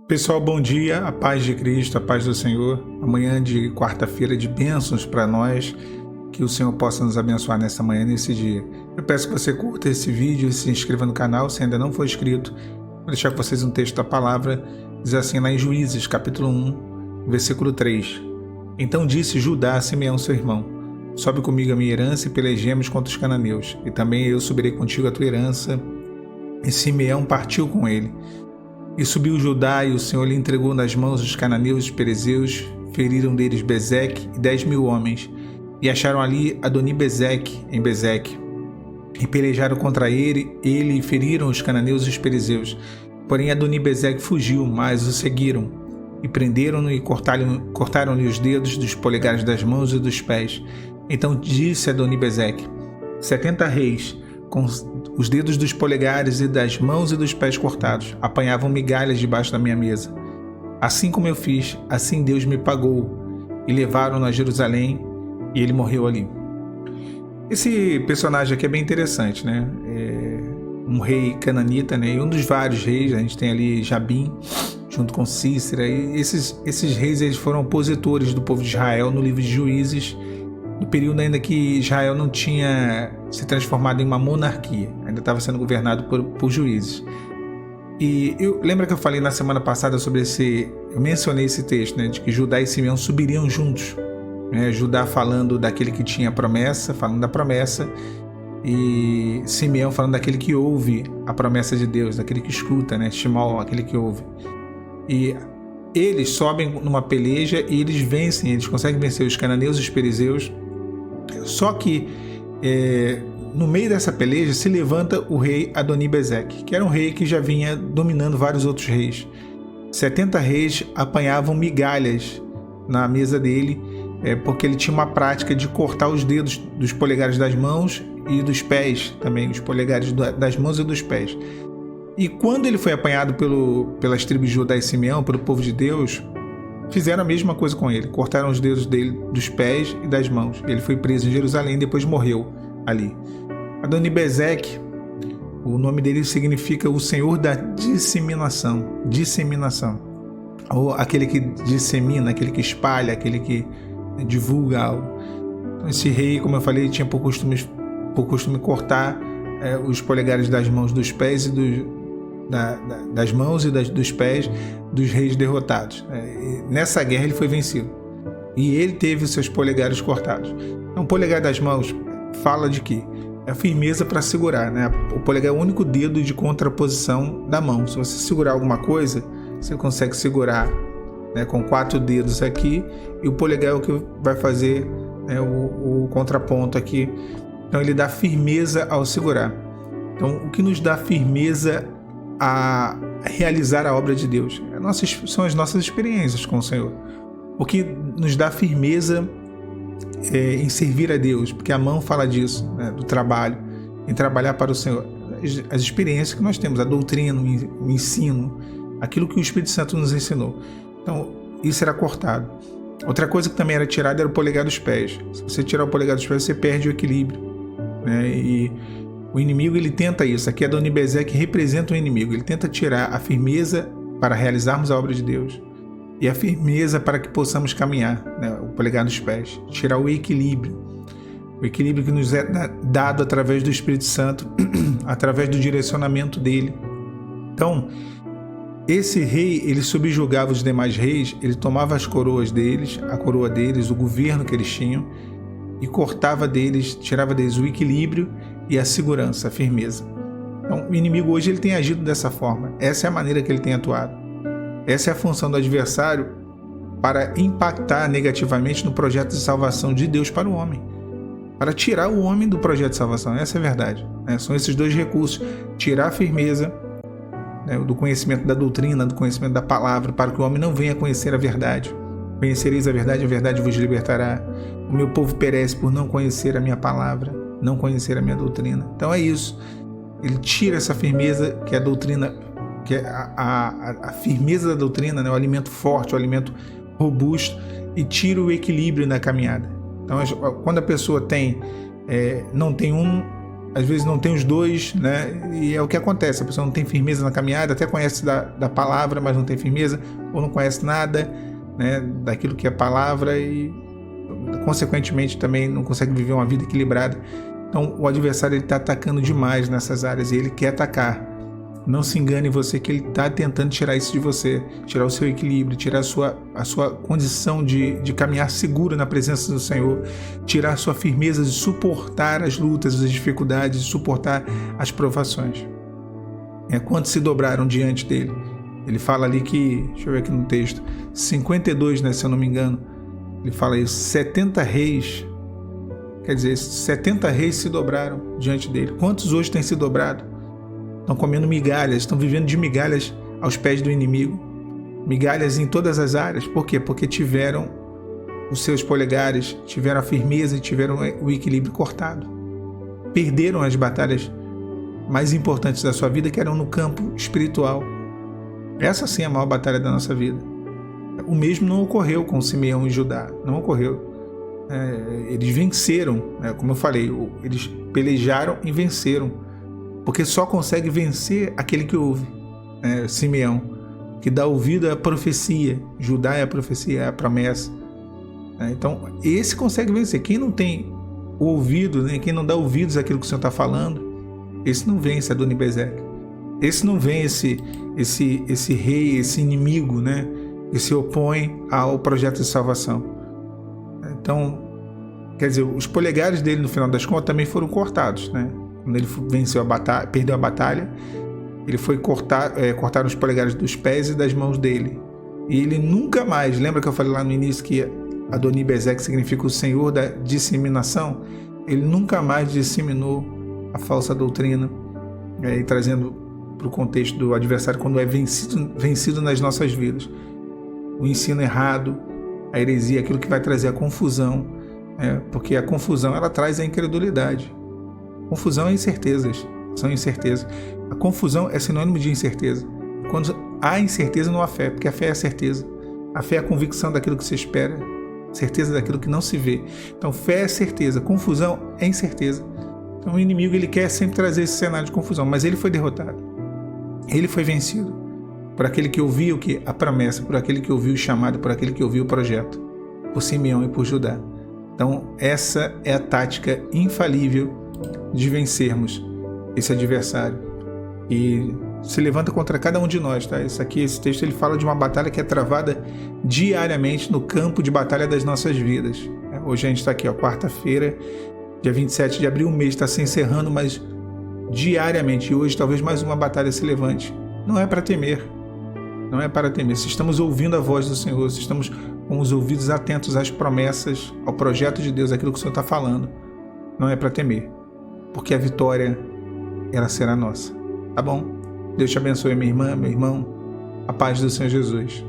Pessoal, bom dia, a paz de Cristo, a paz do Senhor. Amanhã de quarta-feira de bênçãos para nós, que o Senhor possa nos abençoar nessa manhã, nesse dia. Eu peço que você curta esse vídeo e se inscreva no canal, se ainda não for inscrito. Vou deixar com vocês um texto da palavra, diz assim lá em Juízes, capítulo 1, versículo 3. Então disse Judá a Simeão, seu irmão: sobe comigo a minha herança e pelejemos contra os cananeus, e também eu subirei contigo a tua herança. E Simeão partiu com ele. E subiu Judá, e o Senhor lhe entregou nas mãos os cananeus e os perezeus, feriram deles Bezeque e 10.000 homens, e acharam ali Adoni-Bezeque em Bezeque, e pelejaram contra ele e feriram os cananeus e os perezeus. Porém Adoni-Bezeque fugiu, mas o seguiram, e prenderam-no e cortaram-lhe os dedos dos polegares das mãos e dos pés. Então disse Adoni-Bezeque: 70 reis, com os dedos dos polegares e das mãos e dos pés cortados, apanhavam migalhas debaixo da minha mesa. Assim como eu fiz, assim Deus me pagou. E levaram-no a Jerusalém, e ele morreu ali. Esse personagem aqui é bem interessante, né? É um rei cananita, né? E um dos vários reis. A gente tem ali Jabim, junto com Cícera. E esses reis, eles foram opositores do povo de Israel no livro de Juízes, no período ainda que Israel não tinha se transformado em uma monarquia, ainda estava sendo governado por juízes. E lembra que eu falei na semana passada sobre eu mencionei esse texto, né, de que Judá e Simeão subiriam juntos, né, Judá falando daquele que tinha a promessa, falando da promessa, e Simeão falando daquele que ouve a promessa de Deus, daquele que escuta, né, Shimol, aquele que ouve. E eles sobem numa peleja e eles vencem, eles conseguem vencer os cananeus e os perizeus. Só que no meio dessa peleja se levanta o rei Adoni-Bezeque, que era um rei que já vinha dominando vários outros reis. 70 reis apanhavam migalhas na mesa dele, porque ele tinha uma prática de cortar os dedos dos polegares das mãos e dos pés também, os polegares das mãos e dos pés. E quando ele foi apanhado pelas tribos de Judá e Simeão, pelo povo de Deus, fizeram a mesma coisa com ele. Cortaram os dedos dele dos pés e das mãos. Ele foi preso em Jerusalém e depois morreu ali. Adoni-Bezeque, o nome dele significa o Senhor da disseminação. Disseminação. Ou aquele que dissemina, aquele que espalha, aquele que divulga algo. Então, esse rei, como eu falei, tinha por costume cortar os polegares das mãos, dos pés e das mãos e dos pés dos reis derrotados. Nessa guerra ele foi vencido e ele teve os seus polegares cortados. Então, o polegar das mãos fala de quê? É a firmeza para segurar, né? O polegar é o único dedo de contraposição da mão. Se você segurar alguma coisa, você consegue segurar, né, com 4 dedos aqui, e o polegar é o que vai fazer, né, o contraponto aqui. Então ele dá firmeza ao segurar. Então, o que nos dá firmeza a realizar a obra de Deus são as nossas experiências com o Senhor. O que nos dá firmeza em servir a Deus, porque a mão fala disso, né, do trabalho, em trabalhar para o Senhor. As experiências que nós temos, a doutrina, o ensino, aquilo que o Espírito Santo nos ensinou. Então, isso era cortado. Outra coisa que também era tirada era o polegar dos pés. Se você tirar o polegar dos pés, você perde o equilíbrio, né? E o inimigo, ele tenta isso. Aqui Adoni-Bezeque representa o inimigo. Ele tenta tirar a firmeza para realizarmos a obra de Deus e a firmeza para que possamos caminhar, né? O polegar dos pés. Tirar o equilíbrio que nos é dado através do Espírito Santo, através do direcionamento dele. Então, esse rei, ele subjugava os demais reis, ele tomava as coroas deles, a coroa deles, o governo que eles tinham, e cortava deles, tirava deles o equilíbrio e a segurança, a firmeza. Então, o inimigo hoje ele tem agido dessa forma. Essa é a maneira que ele tem atuado. Essa é a função do adversário para impactar negativamente no projeto de salvação de Deus para o homem. Para tirar o homem do projeto de salvação. Essa é a verdade, né? São esses dois recursos. Tirar a firmeza, né, do conhecimento da doutrina, do conhecimento da palavra, para que o homem não venha conhecer a verdade. Conhecereis a verdade vos libertará. O meu povo perece por não conhecer a minha palavra, não conhecer a minha doutrina. Então é isso. Ele tira essa firmeza que é a doutrina, que é a firmeza da doutrina, né, o alimento forte, o alimento robusto, e tira o equilíbrio na caminhada. Então, quando a pessoa não tem às vezes não tem os dois, né? E é o que acontece, a pessoa não tem firmeza na caminhada, até conhece da palavra, mas não tem firmeza, ou não conhece nada, né, daquilo que é palavra e, consequentemente, também não consegue viver uma vida equilibrada. Então, o adversário está atacando demais nessas áreas e ele quer atacar. Não se engane você que ele está tentando tirar isso de você, tirar o seu equilíbrio, tirar a sua condição de caminhar seguro na presença do Senhor, tirar a sua firmeza de suportar as lutas, as dificuldades, de suportar as provações. Quantos se dobraram diante dele? Ele fala ali que, deixa eu ver aqui no texto, 52, né, se eu não me engano, ele fala isso, 70 reis, quer dizer, 70 reis se dobraram diante dele. Quantos hoje têm se dobrado? Estão comendo migalhas, estão vivendo de migalhas aos pés do inimigo. Migalhas em todas as áreas. Por quê? Porque tiveram os seus polegares, tiveram a firmeza e tiveram o equilíbrio cortado. Perderam as batalhas mais importantes da sua vida, que eram no campo espiritual. Essa sim é a maior batalha da nossa vida. O mesmo não ocorreu com Simeão e Judá. Não ocorreu. Eles venceram, como eu falei, eles pelejaram e venceram. Porque só consegue vencer aquele que ouve. Simeão, que dá ouvido à profecia. Judá é a profecia, é a promessa. Então, esse consegue vencer. Quem não tem o ouvido, né? Quem não dá ouvidos àquilo que o Senhor está falando, esse não vence Adonibezeque. Esse não vence esse rei, esse inimigo, né? Que se opõe ao projeto de salvação. Então, quer dizer, os polegares dele, no final das contas, também foram cortados, né? Quando ele venceu a batalha, perdeu a batalha, ele foi cortar os polegares dos pés e das mãos dele. E ele nunca mais, lembra que eu falei lá no início que Adonibezeque significa o senhor da disseminação? Ele nunca mais disseminou a falsa doutrina, e trazendo para o contexto do adversário quando é vencido nas nossas vidas. O ensino errado, a heresia, aquilo que vai trazer a confusão, porque a confusão ela traz a incredulidade. Confusão é incertezas, são incertezas. A confusão é sinônimo de incerteza. Quando há incerteza, não há fé, porque a fé é a certeza. A fé é a convicção daquilo que se espera, certeza daquilo que não se vê. Então, fé é certeza, confusão é incerteza. Então, o inimigo ele quer sempre trazer esse cenário de confusão, mas ele foi derrotado. Ele foi vencido por aquele que ouviu a promessa, por aquele que ouviu o chamado, por aquele que ouviu o projeto, por Simeão e por Judá. Então, essa é a tática infalível de vencermos esse adversário. E se levanta contra cada um de nós, tá? Esse texto ele fala de uma batalha que é travada diariamente no campo de batalha das nossas vidas. Hoje a gente está aqui, quarta-feira, dia 27 de abril, o mês está se encerrando, mas diariamente, e hoje talvez mais uma batalha se levante. Não é para temer, não é para temer. Se estamos ouvindo a voz do Senhor, se estamos com os ouvidos atentos às promessas, ao projeto de Deus, aquilo que o Senhor está falando, não é para temer, porque a vitória, ela será nossa. Tá bom? Deus te abençoe, minha irmã, meu irmão. A paz do Senhor Jesus.